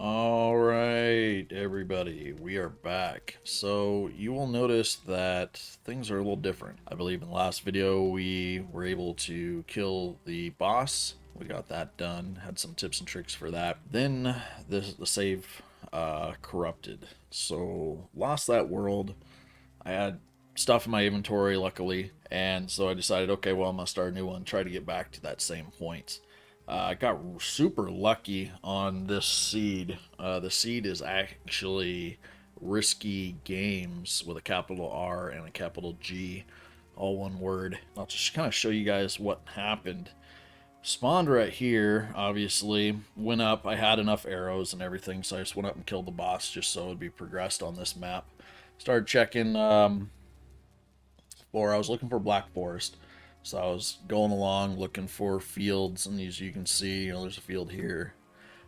All right, everybody, we are back. So you will notice that things are a little different. I believe in the last video we were able to kill the boss. We got that done. Had some tips and tricks for that. Then the save corrupted. So lost that world. I had stuff in my inventory, luckily, and so I decided, okay, well, I'm gonna start a new one, try to get back to that same point. I got super lucky on this seed. The seed is actually Risky Games with a capital R and a capital G, all one word. I'll just kind of show you guys what happened. Spawned right here, obviously. Went up. I had enough arrows and everything, so I just went up and killed the boss just so it would be progressed on this map. Started checking for, I was looking for Black Forest. So I was going along looking for fields, and as you can see, there's a field here.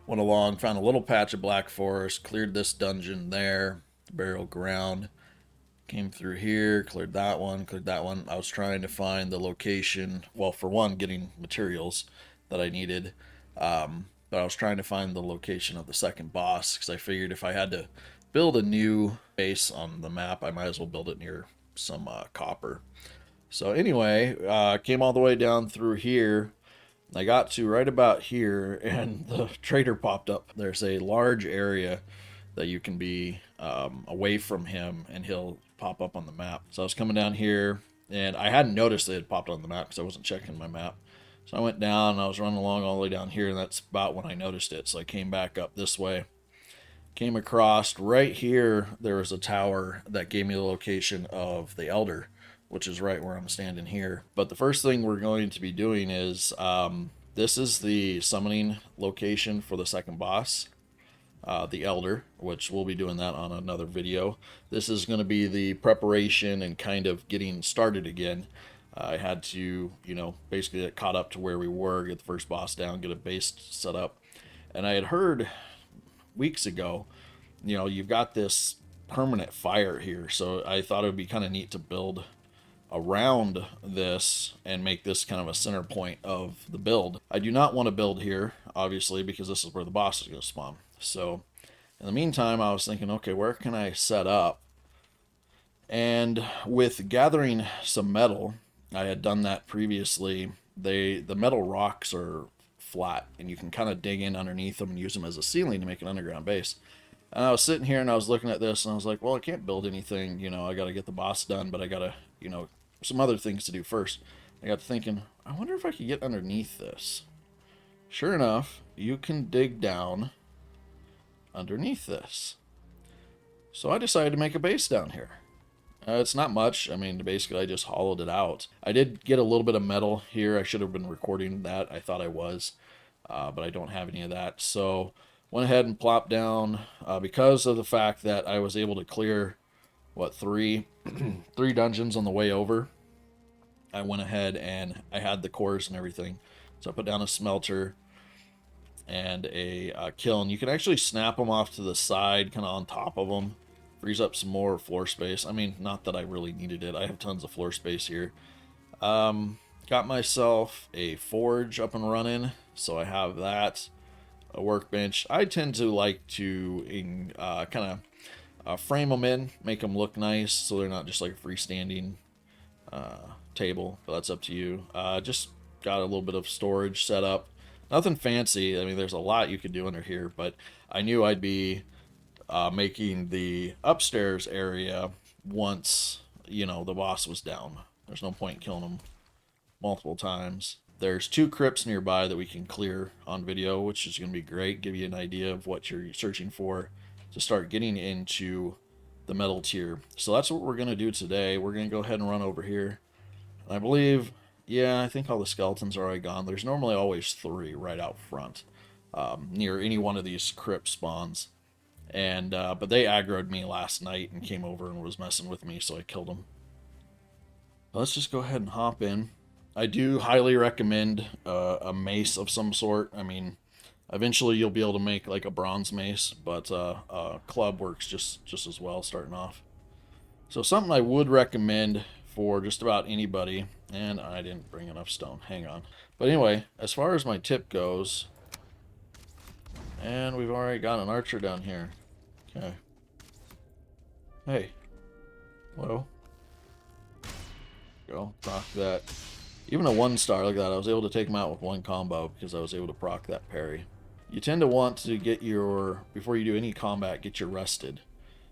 Went along, found a little patch of Black Forest, cleared this dungeon there, burial ground. Came through here, cleared that one, cleared that one. I was trying to find the location, well, for one, getting materials that I needed. But I was trying to find the location of the second boss, because I figured if I had to build a new base on the map, I might as well build it near some copper. So anyway, came all the way down through here. I got to right about here, and the trader popped up. There's a large area that you can be away from him, and he'll pop up on the map. So I was coming down here, and I hadn't noticed it had popped on the map because I wasn't checking my map. So I went down, and I was running along all the way down here, and that's about when I noticed it. So I came back up this way. Came across right here, there was a tower that gave me the location of the Elder, which is right where I'm standing here. But the first thing we're going to be doing is this is the summoning location for the second boss, the Elder, which we'll be doing that on another video. This is going to be the preparation and kind of getting started again. I had to, basically get caught up to where we were, get the first boss down, get a base set up. And I had heard weeks ago, you've got this permanent fire here, so I thought it would be kind of neat to build around this and make this kind of a center point of the build. I do not want to build here, obviously, because this is where the boss is going to spawn. So in the meantime, I was thinking, okay, where can I set up? And with gathering some metal, I had done that previously. The metal rocks are flat, and you can kind of dig in underneath them and use them as a ceiling to make an underground base. And I was sitting here and I was looking at this and I was like, well, I can't build anything, I got to get the boss done, but I got to, some other things to do first. I got to thinking, I wonder if I could get underneath this. Sure enough, you can dig down underneath this. So I decided to make a base down here. It's not much. I mean, basically, I just hollowed it out. I did get a little bit of metal here. I should have been recording that. I thought I was, but I don't have any of that. So went ahead and plopped down because of the fact that I was able to clear, three dungeons on the way over. I went ahead and I had the cores and everything. So I put down a smelter and a kiln. You can actually snap them off to the side, kind of on top of them. Frees up some more floor space. I mean, not that I really needed it. I have tons of floor space here. Got myself a forge up and running, so I have that. A workbench. I tend to like to kind of frame them in, make them look nice, so they're not just like a freestanding table. But that's up to you. Just got a little bit of storage set up. Nothing fancy. I mean, there's a lot you could do under here, but I knew I'd be making the upstairs area once, the boss was down. There's no point killing him multiple times. There's 2 crypts nearby that we can clear on video, which is going to be great. Give you an idea of what you're searching for to start getting into the metal tier. So that's what we're going to do today. We're going to go ahead and run over here. I believe, I think all the skeletons are already gone. There's normally always 3 right out front near any one of these crypt spawns. And but they aggroed me last night and came over and was messing with me, so I killed them. Let's just go ahead and hop in. I do highly recommend a mace of some sort. I mean, eventually you'll be able to make like a bronze mace, but a club works just as well starting off. So something I would recommend for just about anybody, and I didn't bring enough stone. Hang on. But anyway, as far as my tip goes, And we've already got an archer down here. Okay. Hey. Hello. Go. Proc that. Even a 1-star, look at that. I was able to take him out with 1 combo because I was able to proc that parry. You tend to want to get your, before you do any combat, get your rested.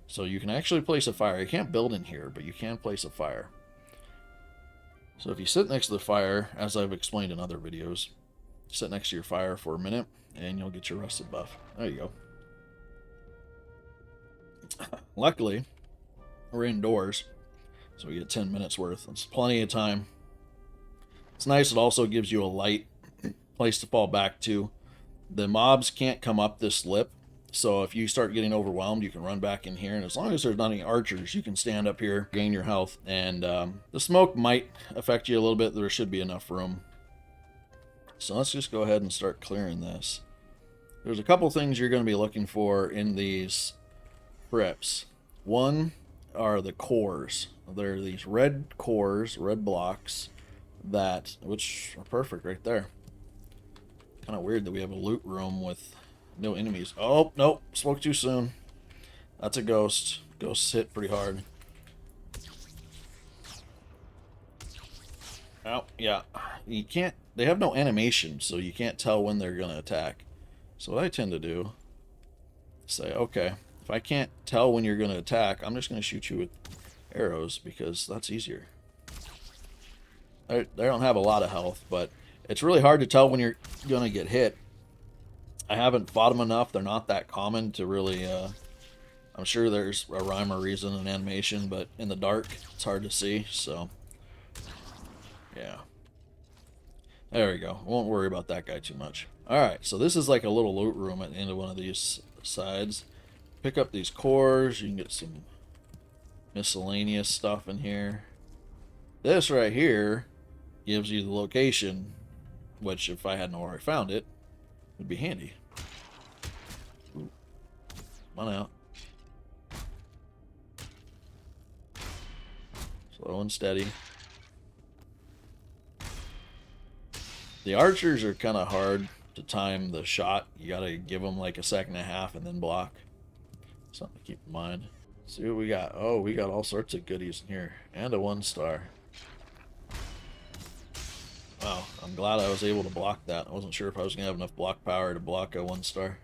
So you can actually place a fire. You can't build in here, but you can place a fire. So if you sit next to the fire, as I've explained in other videos, sit next to your fire for a minute, and you'll get your rested buff. There you go. Luckily, we're indoors, so we get 10 minutes worth. It's plenty of time. It's nice. It also gives you a light place to fall back to. The mobs can't come up this lip, so if you start getting overwhelmed, you can run back in here, and as long as there's not any archers, you can stand up here, gain your health, and the smoke might affect you a little bit. There should be enough room. So let's just go ahead and start clearing this. There's a couple things you're going to be looking for in these crypts. One are the cores. There are these red cores, red blocks, which are perfect right there. Kind of weird that we have a loot room with no enemies. Oh, nope. Spoke too soon. That's a ghost. Ghosts hit pretty hard. Oh, yeah. You can't... They have no animation, so you can't tell when they're going to attack. So what I tend to do is say, okay, if I can't tell when you're going to attack, I'm just going to shoot you with arrows because that's easier. They don't have a lot of health, but it's really hard to tell when you're going to get hit. I haven't fought them enough. They're not that common to really... I'm sure there's a rhyme or reason in animation, but in the dark, it's hard to see, so... Yeah. There we go. Won't worry about that guy too much. Alright, so this is like a little loot room at the end of one of these sides. Pick up these cores. You can get some miscellaneous stuff in here. This right here gives you the location, which if I hadn't already found it, would be handy. Ooh. Come on out. Slow and steady. The archers are kind of hard to time the shot. You gotta give them like a second and a half and then block. Something to keep in mind. Let's see what we got. Oh, we got all sorts of goodies in here. And a 1-star. Wow, I'm glad I was able to block that. I wasn't sure if I was going to have enough block power to block a 1-star.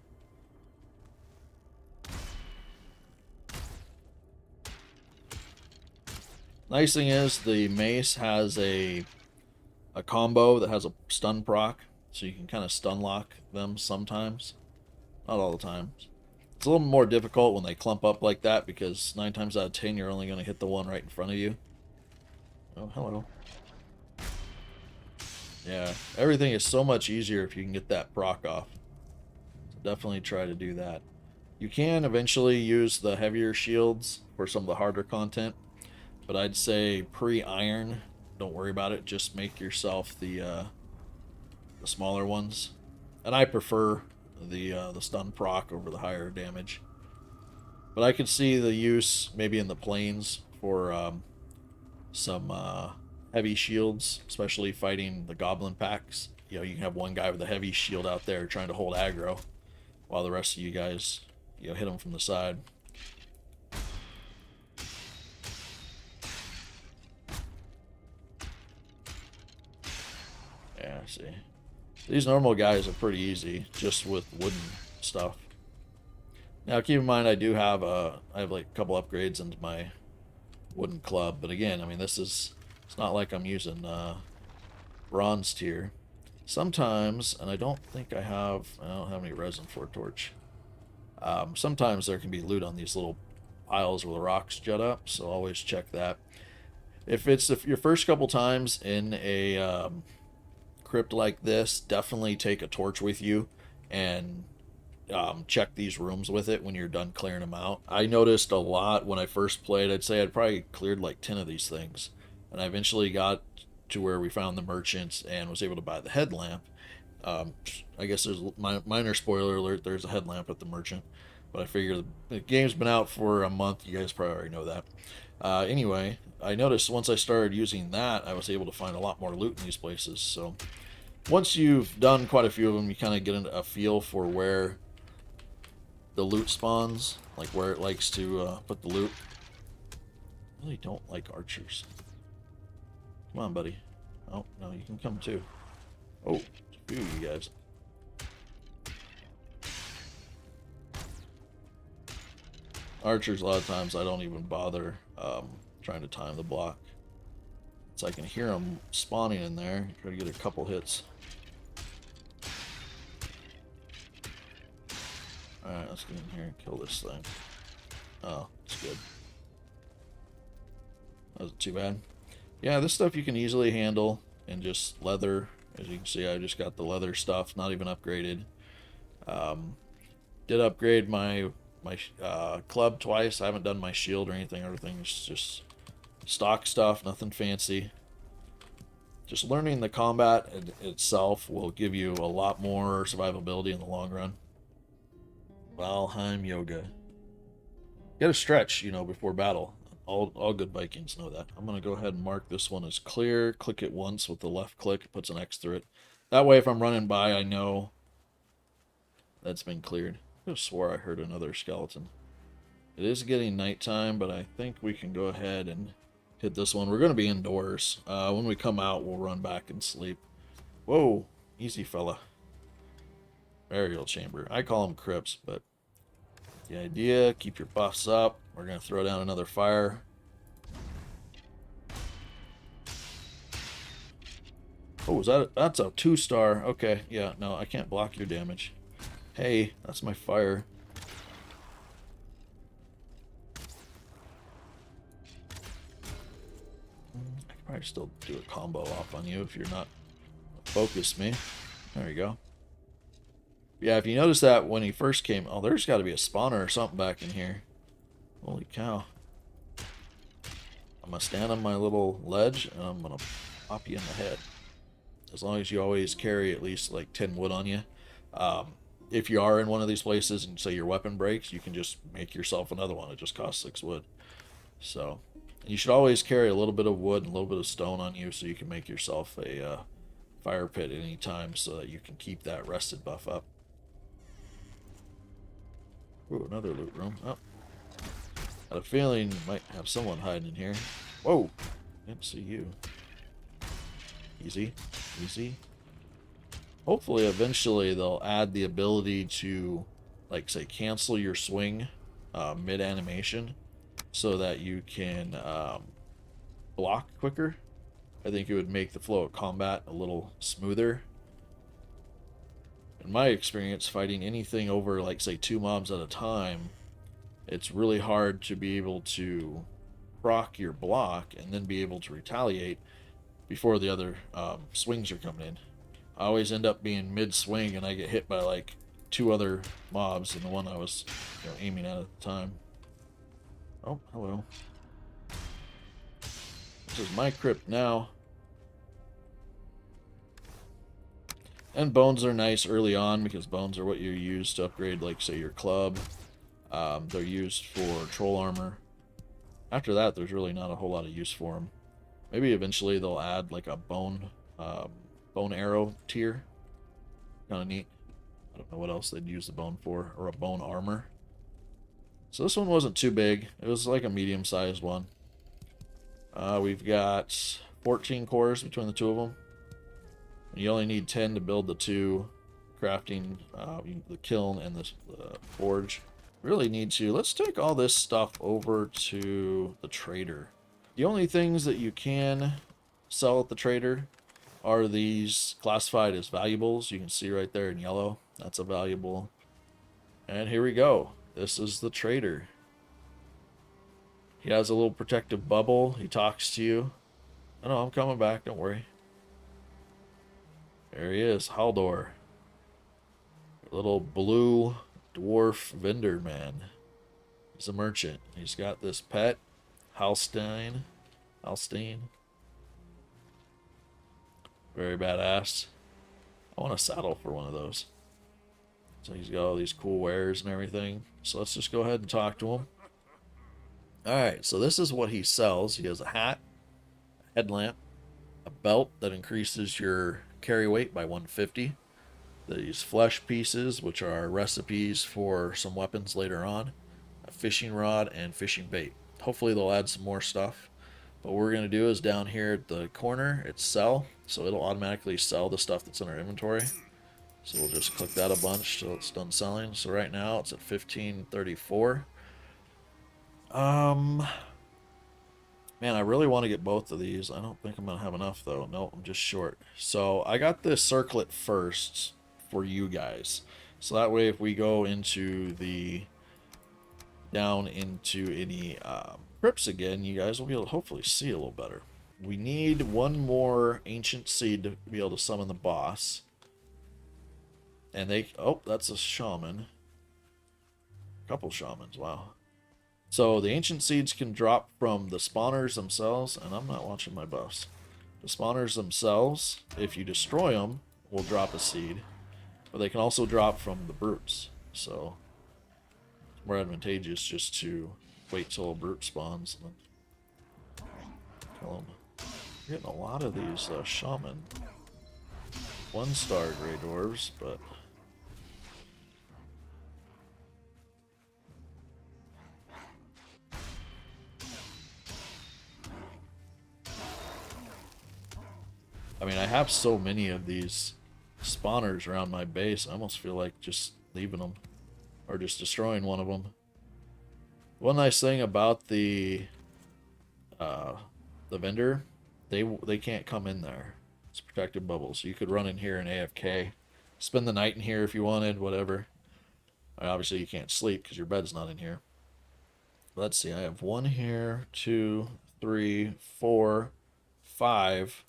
Nice thing is the mace has a combo that has a stun proc, so you can kind of stun lock them sometimes. Not all the time. It's a little more difficult when they clump up like that because 9 times out of 10 you're only going to hit the one right in front of you. Oh, hello. Yeah, everything is so much easier if you can get that proc off. So definitely try to do that. You can eventually use the heavier shields for some of the harder content, but I'd say pre-iron, don't worry about it. Just make yourself the smaller ones, and I prefer the stun proc over the higher damage. But I could see the use maybe in the plains for some heavy shields, especially fighting the goblin packs. You know, you can have one guy with a heavy shield out there trying to hold aggro, while the rest of you guys, you know, hit them from the side. Yeah, I see. These normal guys are pretty easy, just with wooden stuff. Now, keep in mind, I have like a couple upgrades into my wooden club, but again, I mean, it's not like I'm using bronze tier. Sometimes, and I don't have any resin for a torch. Sometimes there can be loot on these little piles where the rocks jut up, so always check that. If your first couple times in a crypt like this, definitely take a torch with you and check these rooms with it when you're done clearing them out. I noticed a lot when I first played. I'd say I'd probably cleared like 10 of these things, and I eventually got to where we found the merchants and was able to buy the headlamp. I guess there's minor spoiler alert, there's a headlamp at the merchant, but I figure the game's been out for a month. You guys probably already know that. Anyway, I noticed once I started using that, I was able to find a lot more loot in these places. So once you've done quite a few of them, you kind of get a feel for where the loot spawns, like where it likes to put the loot. I really don't like archers. Come on, buddy. Oh, no, you can come too. Oh, a few of you guys. Archers, a lot of times I don't even bother trying to time the block. So I can hear them spawning in there. Try to get a couple hits. Alright, let's get in here and kill this thing. Oh, it's good. That wasn't too bad. Yeah, this stuff you can easily handle in just leather. As you can see, I just got the leather stuff, not even upgraded. Did upgrade my club twice. I haven't done my shield or anything. Everything's just stock stuff, nothing fancy. Just learning the combat itself will give you a lot more survivability in the long run. Valheim yoga. You gotta stretch, you know, before battle. All good Vikings know that. I'm gonna go ahead and mark this one as clear. Click it once with the left click. It puts an X through it. That way, if I'm running by, I know that's been cleared. I could have swore I heard another skeleton. It is getting nighttime, but I think we can go ahead and hit this one. We're going to be indoors. When we come out, we'll run back and sleep. Whoa, easy fella. Burial chamber. I call them crypts, but the idea, keep your buffs up. We're going to throw down another fire. Oh, that's a 2-star. Okay, yeah, no, I can't block your damage. Hey, that's my fire. I could probably still do a combo off on you if you're not focus me. There you go. Yeah, if you notice that when he first came... Oh, there's got to be a spawner or something back in here. Holy cow. I'm going to stand on my little ledge, and I'm going to pop you in the head. As long as you always carry at least like 10 wood on you. If you are in one of these places and say your weapon breaks, you can just make yourself another one. It just costs 6 wood. So, you should always carry a little bit of wood and a little bit of stone on you so you can make yourself a fire pit at any time so that you can keep that rested buff up. Ooh, another loot room. Oh. Got a feeling you might have someone hiding in here. Whoa! Didn't see you. Easy. Easy. Hopefully, eventually, they'll add the ability to, like, say, cancel your swing mid-animation so that you can block quicker. I think it would make the flow of combat a little smoother. In my experience, fighting anything over, like, say, 2 mobs at a time, it's really hard to be able to proc your block and then be able to retaliate before the other swings are coming in. I always end up being mid-swing and I get hit by like 2 other mobs than the one I was aiming at the time. Oh, hello. This is my crypt now. And bones are nice early on because bones are what you use to upgrade, like, say, your club. They're used for troll armor. After that, there's really not a whole lot of use for them. Maybe eventually they'll add, like, a bone arrow tier. Kind of neat. I don't know what else they'd use the bone for. Or a bone armor. So this one wasn't too big. It was like a medium-sized one. We've got 14 cores between the 2 of them. You only need 10 to build the 2 crafting, the kiln and the forge. Really need to... Let's take all this stuff over to the trader. The only things that you can sell at the trader are these classified as valuables. You can see right there in yellow. That's a valuable. And here we go. This is the trader. He has a little protective bubble. He talks to you. Oh no, I'm coming back. Don't worry. There he is, Haldor. Little blue dwarf vendor man. He's a merchant. He's got this pet, Halstein. Very badass. I want a saddle for one of those. So he's got all these cool wares and everything. So let's just go ahead and talk to him. Alright, so this is what he sells. He has a hat, a headlamp, a belt that increases your carry weight by 150, these flesh pieces, which are recipes for some weapons later on, a fishing rod, and fishing bait. Hopefully they'll add some more stuff. But what we're going to do is down here at the corner, it's sell, so it'll automatically sell the stuff that's in our inventory. So we'll just click that a bunch till it's done selling. So right now it's at 1534. Man, I really want to get both of these. I don't think I'm going to have enough, though. No, I'm just short. So I got this circlet first for you guys. So that way if we go into the... down into any crypts again, you guys will be able to hopefully see a little better. We need one more ancient seed to be able to summon the boss. And they... oh, that's a shaman. A couple shamans, wow. So the ancient seeds can drop from the spawners themselves, and I'm not watching my buffs. The spawners themselves, if you destroy them, will drop a seed. But they can also drop from the brutes. So it's more advantageous just to wait till a brute spawns and then kill them. We're getting a lot of these shaman 1-star gray dwarves, but... I mean, I have so many of these spawners around my base, I almost feel like just leaving them. Or just destroying one of them. One nice thing about the vendor, they can't come in there. It's protected bubbles. So you could run in here and AFK. Spend the night in here if you wanted, whatever. Obviously you can't sleep because your bed's not in here. Let's see, I have 1 here, 2, 3, 4, 5...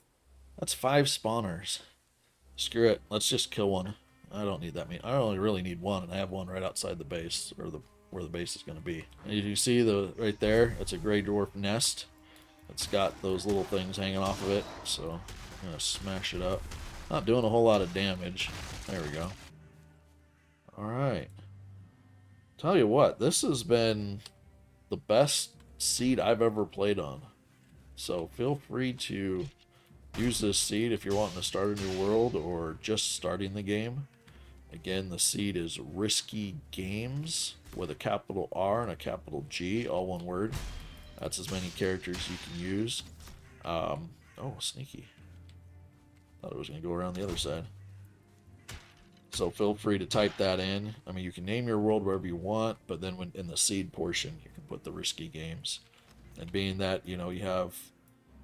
That's 5 spawners. Screw it. Let's just kill one. I don't need that many. I only really need one, and I have one right outside the base, or where the base is going to be. And you see right there, it's a gray dwarf nest. It's got those little things hanging off of it, so I'm going to smash it up. Not doing a whole lot of damage. There we go. Alright. Tell you what, this has been the best seed I've ever played on. So feel free to... use this seed if you're wanting to start a new world or just starting the game. Again, the seed is Risky Games with a capital R and a capital G, all one word. That's as many characters you can use. Oh, sneaky. Thought it was going to go around the other side. So feel free to type that in. I mean, you can name your world wherever you want, but then when in the seed portion, you can put the Risky Games. And being that, you know, you have...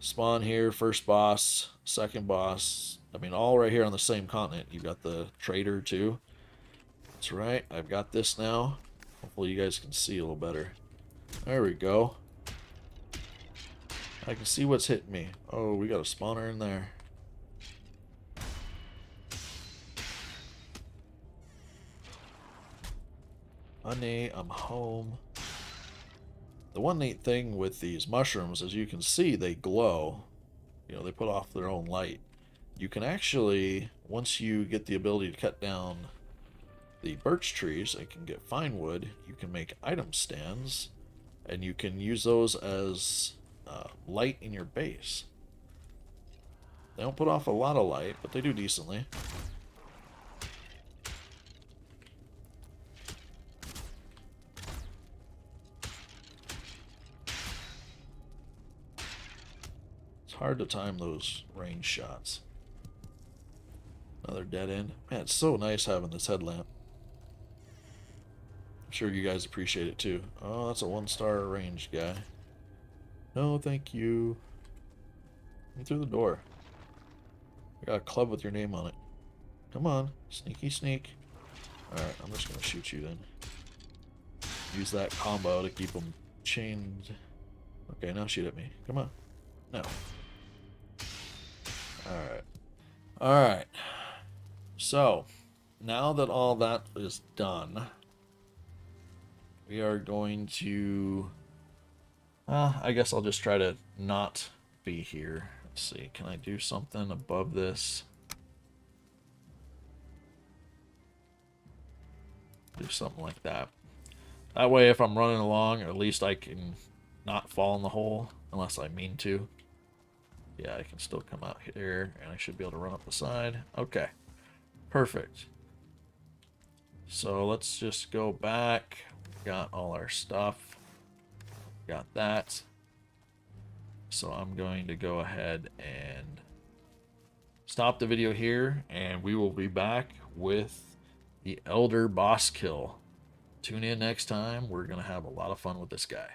spawn here, first boss, second boss. I mean, all right here on the same continent. You've got the trader too. That's right. I've got this now. Hopefully you guys can see a little better. There we go. I can see what's hitting me. Oh, we got a spawner in there. Honey, I'm home. The one neat thing with these mushrooms, as you can see, they glow. You know, they put off their own light. You can actually, once you get the ability to cut down the birch trees and can get fine wood, you can make item stands, and you can use those as light in your base. They don't put off a lot of light, but they do decently. Hard to time those range shots. Another dead end. Man, it's so nice having this headlamp. I'm sure you guys appreciate it too. Oh, that's a 1-star range guy. No, thank you. Come through the door. I got a club with your name on it. Come on, sneaky sneak. Alright, I'm just gonna shoot you then. Use that combo to keep them chained. Okay, now shoot at me. Come on. No. Alright. Alright. So, now that all that is done, we are going to... I guess I'll just try to not be here. Let's see, can I do something above this? Do something like that. That way, if I'm running along, at least I can not fall in the hole, unless I mean to. Yeah, I can still come out here, and I should be able to run up the side. Okay, perfect. So let's just go back. Got all our stuff. Got that. So I'm going to go ahead and stop the video here, and we will be back with the Elder boss kill. Tune in next time. We're going to have a lot of fun with this guy.